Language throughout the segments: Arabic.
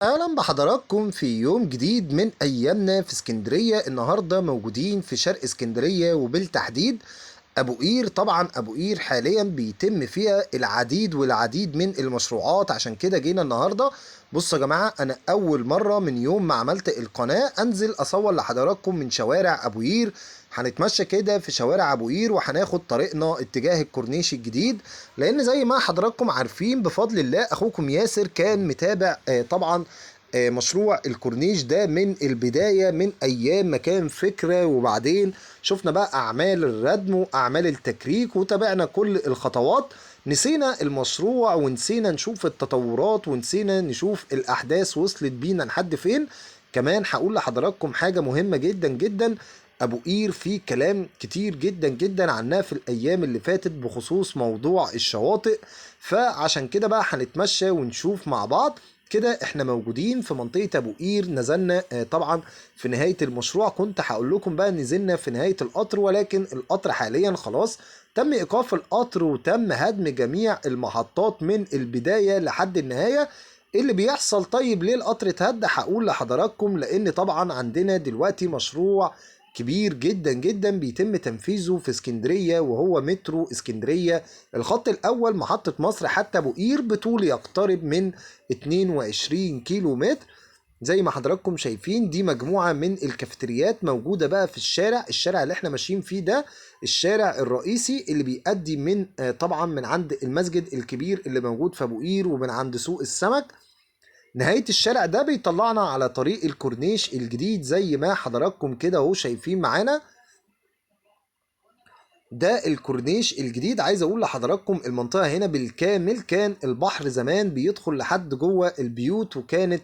اهلا بحضراتكم في يوم جديد من ايامنا في اسكندريه. النهارده موجودين في شرق اسكندريه وبالتحديد ابو قير. طبعا ابو قير حاليا بيتم فيها العديد والعديد من المشروعات، عشان كده جينا النهارده. بصوا يا جماعه، انا اول مره من يوم ما عملت القناه انزل اصور لحضراتكم من شوارع ابو قير. هنتمشى كده في شوارع ابو قير وهناخد طريقنا اتجاه الكورنيش الجديد، لان زي ما حضراتكم عارفين بفضل الله اخوكم ياسر كان متابع طبعا مشروع الكورنيش ده من البداية، من أيام ما كان فكرة، وبعدين شفنا بقى أعمال الردم وأعمال التكريك وتابعنا كل الخطوات. نسينا المشروع ونسينا نشوف التطورات ونسينا نشوف الأحداث وصلت بينا لحد فين. كمان هقول لحضراتكم حاجة مهمة جدا جدا. أبو قير فيه كلام كتير جدا جدا عنها في الأيام اللي فاتت بخصوص موضوع الشواطئ، فعشان كده بقى هنتمشى ونشوف مع بعض. كده احنا موجودين في منطقة ابو قير، نزلنا طبعا في نهاية المشروع. كنت هقول لكم بقى نزلنا في نهاية القطر، ولكن القطر حاليا خلاص تم ايقاف القطر وتم هدم جميع المحطات من البداية لحد النهاية. ايه اللي بيحصل؟ طيب ليه القطر اتهد؟ هقول لحضراتكم. لان طبعا عندنا دلوقتي مشروع كبير جدا جدا بيتم تنفيذه في اسكندرية، وهو مترو اسكندرية. الخط الاول محطة مصر حتى ابو قير بطول يقترب من 22 كيلو متر. زي ما حضراتكم شايفين دي مجموعة من الكافيتريات موجودة بقى في الشارع اللي احنا ماشيين فيه ده، الشارع الرئيسي اللي بيؤدي من طبعا من عند المسجد الكبير اللي موجود في ابو قير ومن عند سوق السمك. نهاية الشارع ده بيطلعنا على طريق الكورنيش الجديد زي ما حضراتكم كده اهو شايفين معانا. ده الكورنيش الجديد. عايز اقول لحضراتكم المنطقة هنا بالكامل كان البحر زمان بيدخل لحد جوه البيوت، وكانت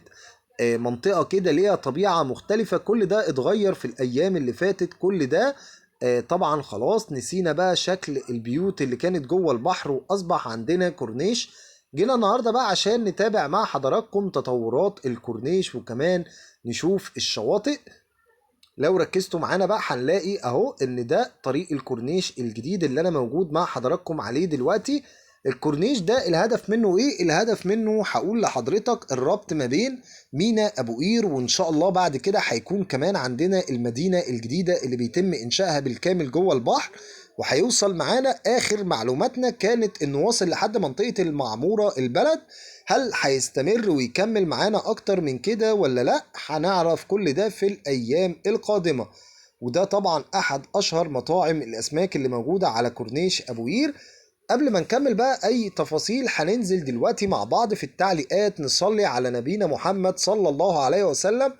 منطقة كده ليها طبيعة مختلفة. كل ده اتغير في الأيام اللي فاتت، كل ده طبعا خلاص نسينا بقى شكل البيوت اللي كانت جوه البحر وأصبح عندنا كورنيش. جينا النهاردة بقى عشان نتابع مع حضراتكم تطورات الكورنيش وكمان نشوف الشواطئ. لو ركزتوا معانا بقى هنلاقي اهو ان ده طريق الكورنيش الجديد اللي انا موجود مع حضراتكم عليه دلوقتي. الكورنيش ده الهدف منه ايه؟ الهدف منه هقول لحضرتك الربط ما بين مينا ابو قير، وان شاء الله بعد كده هيكون كمان عندنا المدينة الجديدة اللي بيتم انشائها بالكامل جوه البحر. وهيوصل معانا اخر معلوماتنا كانت انه واصل لحد منطقة المعمورة البلد. هل هيستمر ويكمل معانا اكتر من كده ولا لا؟ هنعرف كل ده في الايام القادمة. وده طبعا احد اشهر مطاعم الاسماك اللي موجودة على كورنيش ابو قير. قبل ما نكمل بقى اي تفاصيل هننزل دلوقتي مع بعض في التعليقات نصلي على نبينا محمد صلى الله عليه وسلم،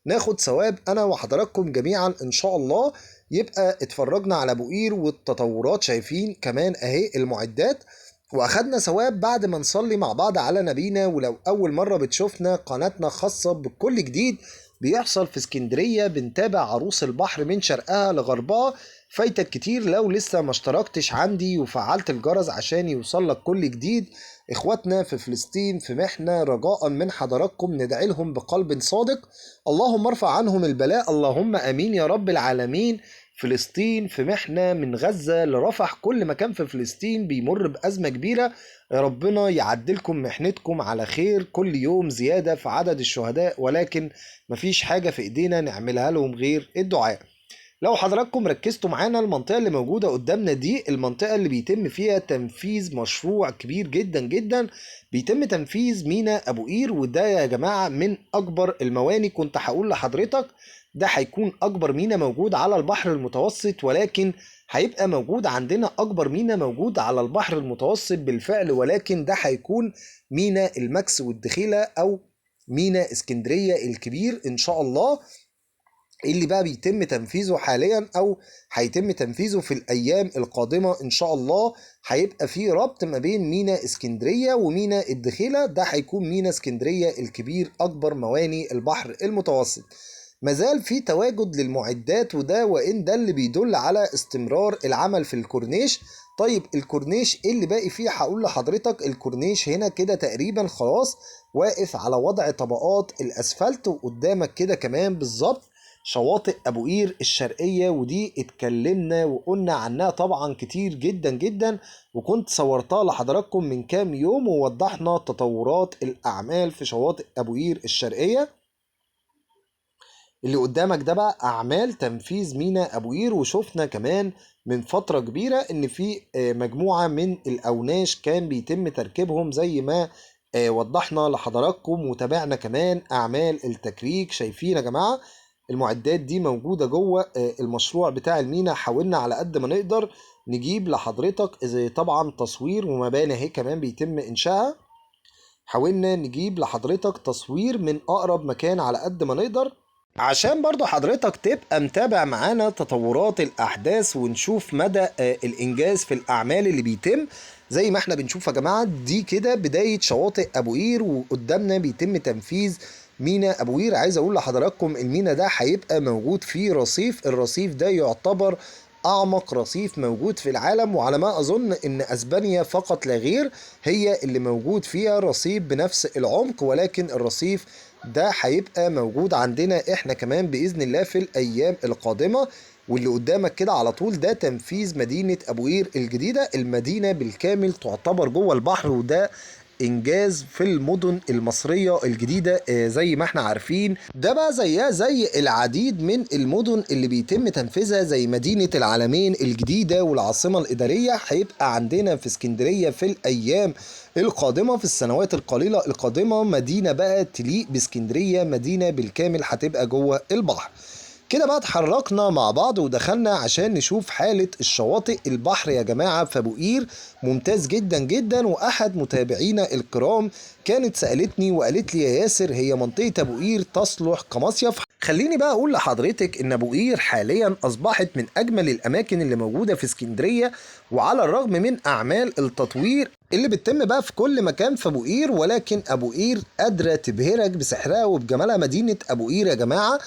ناخد ثواب انا وحضراتكم جميعا ان شاء الله. يبقى اتفرجنا على ابو قير والتطورات، شايفين كمان اهي المعدات، واخدنا ثواب بعد ما نصلي مع بعض على نبينا. ولو اول مرة بتشوفنا قناتنا خاصة بكل جديد بيحصل في اسكندرية، بنتابع عروس البحر من شرقها لغربها. فايتك كتير لو لسه ما اشتركتش عندي وفعلت الجرس عشان يوصلك كل جديد. اخواتنا في فلسطين في محنة، رجاء من حضراتكم ندعي لهم بقلب صادق. اللهم ارفع عنهم البلاء، اللهم امين يا رب العالمين. فلسطين في محنة من غزة لرفح، كل مكان في فلسطين بيمر بأزمة كبيرة. ربنا يعدلكم محنتكم على خير، كل يوم زيادة في عدد الشهداء، ولكن مفيش حاجة في ايدينا نعملها لهم غير الدعاء. لو حضراتكم ركزتوا معانا، المنطقة اللي موجودة قدامنا دي المنطقة اللي بيتم فيها تنفيذ مشروع كبير جدا جدا، بيتم تنفيذ مينا أبو قير. وده يا جماعة من أكبر المواني. كنت هقول لحضرتك ده هيكون أكبر مينا موجود على البحر المتوسط، ولكن هيبقى موجود عندنا أكبر مينا موجود على البحر المتوسط بالفعل، ولكن ده هيكون مينا الماكس والدخيلة، أو مينا اسكندرية الكبير إن شاء الله، اللي بقى بيتم تنفيذه حاليا او هيتم تنفيذه في الايام القادمه ان شاء الله. هيبقى في ربط ما بين مينا اسكندريه ومينا الدخيله. ده هيكون مينا اسكندريه الكبير اكبر مواني البحر المتوسط. مازال في تواجد للمعدات، وده وان ده اللي بيدل على استمرار العمل في الكورنيش. طيب الكورنيش ايه اللي باقي فيه؟ هقول لحضرتك الكورنيش هنا كده تقريبا خلاص واقف على وضع طبقات الاسفلت، وقدامك كده كمان بالظبط شواطئ ابو قير الشرقية، ودي اتكلمنا وقلنا عنها طبعا كتير جدا جدا، وكنت صورتها لحضراتكم من كام يوم ووضحنا تطورات الاعمال في شواطئ ابو قير الشرقية. اللي قدامك ده بقى اعمال تنفيذ ميناء ابو قير، وشفنا كمان من فترة كبيرة ان في مجموعة من الاوناش كان بيتم تركيبهم زي ما وضحنا لحضراتكم، وتابعنا كمان اعمال التكريك. شايفين يا جماعة المعدات دي موجودة جوه المشروع بتاع الميناء. حاولنا على قد ما نقدر نجيب لحضرتك زي طبعا تصوير ومباني اهي كمان بيتم انشائها. حاولنا نجيب لحضرتك تصوير من اقرب مكان على قد ما نقدر، عشان برضو حضرتك تبقى متابع معانا تطورات الأحداث ونشوف مدى الإنجاز في الأعمال اللي بيتم. زي ما احنا بنشوف يا جماعة دي كده بداية شواطئ أبو قير، وقدامنا بيتم تنفيذ ميناء أبو قير. عايز أقول لحضراتكم الميناء ده هيبقى موجود فيه رصيف، الرصيف ده يعتبر أعمق رصيف موجود في العالم، وعلى ما أظن إن أسبانيا فقط لا غير هي اللي موجود فيها رصيف بنفس العمق، ولكن الرصيف ده هيبقى موجود عندنا احنا كمان بإذن الله في الأيام القادمة. واللي قدامك كده على طول ده تنفيذ مدينة أبو قير الجديدة، المدينة بالكامل تعتبر جوه البحر، وده انجاز في المدن المصريه الجديده. زي ما احنا عارفين ده بقى زيها زي العديد من المدن اللي بيتم تنفيذها زي مدينه العالمين الجديده والعاصمه الاداريه. هيبقى عندنا في اسكندريه في الايام القادمه، في السنوات القليله القادمه، مدينه بقى تليق باسكندريه، مدينه بالكامل هتبقى جوه البحر. كده بقى اتحركنا مع بعض ودخلنا عشان نشوف حالة الشواطئ. البحر يا جماعة في أبو قير ممتاز جدا جدا، وأحد متابعينا الكرام كانت سألتني وقالت لي يا ياسر هي منطقة أبو قير تصلح كمصيف؟ خليني بقى أقول لحضرتك إن أبو قير حاليا أصبحت من أجمل الأماكن اللي موجودة في اسكندرية، وعلى الرغم من أعمال التطوير اللي بتتم بقى في كل مكان في أبو قير، ولكن أبو قير قادرة تبهرك بسحرها وبجمالها. مدينة أبو قير يا جماعة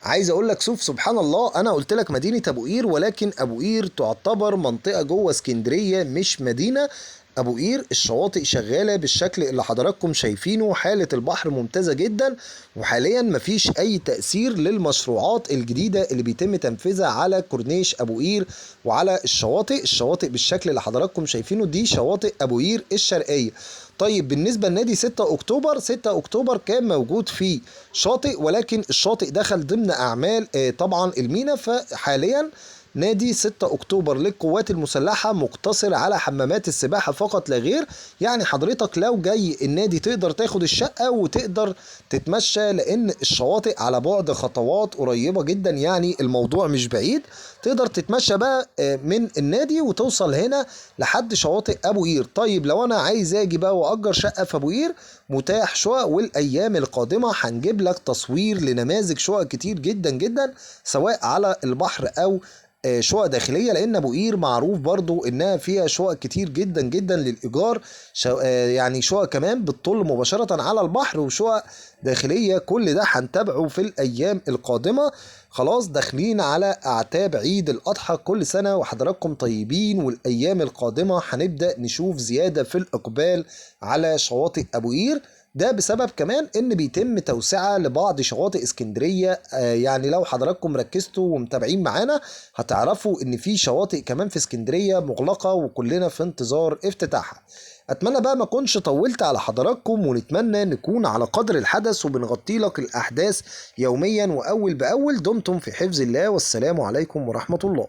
عايز اقول لك شوف سبحان الله، انا قلت لك مدينة ابو قير، ولكن ابو قير تعتبر منطقة جوه اسكندرية مش مدينة. ابو قير الشواطئ شغالة بالشكل اللي حضراتكم شايفينه، حالة البحر ممتازة جدا، وحاليا مفيش اي تأثير للمشروعات الجديدة اللي بيتم تنفيذها على كورنيش ابو قير وعلى الشواطئ بالشكل اللي حضراتكم شايفينه. دي شواطئ ابو قير الشرقية. طيب بالنسبة لنادي 6 أكتوبر، 6 أكتوبر كان موجود فيه شاطئ، ولكن الشاطئ دخل ضمن أعمال طبعا المينا. فحاليا نادي 6 أكتوبر للقوات المسلحة مقتصر على حمامات السباحة فقط لا غير. يعني حضرتك لو جاي النادي تقدر تاخد الشقة وتقدر تتمشى، لأن الشواطئ على بعد خطوات قريبة جدا، يعني الموضوع مش بعيد. تقدر تتمشى بقى من النادي وتوصل هنا لحد شواطئ أبو قير. طيب لو أنا عايز أجي بقى وأجر شقة في أبو قير، متاح شقق، والأيام القادمة هنجيب لك تصوير لنماذج شقق كتير جدا جدا سواء على البحر أو شقق داخليه، لان ابو قير معروف برضو انها فيها شقق كتير جدا جدا للايجار. يعني شقق كمان بتطل مباشره على البحر، وشقق داخليه. كل ده هنتابعه في الايام القادمه. خلاص داخلين على اعتاب عيد الاضحى، كل سنه وحضراتكم طيبين. والايام القادمه هنبدا نشوف زياده في الاقبال على شواطئ ابو قير، ده بسبب كمان ان بيتم توسعة لبعض شواطئ اسكندرية. يعني لو حضراتكم ركزتوا ومتابعين معانا هتعرفوا ان في شواطئ كمان في اسكندرية مغلقة وكلنا في انتظار افتتاحها. اتمنى بقى ما اكونش طولت على حضراتكم، ونتمنى نكون على قدر الحدث وبنغطي لك الاحداث يوميا واول باول. دمتم في حفظ الله، والسلام عليكم ورحمة الله.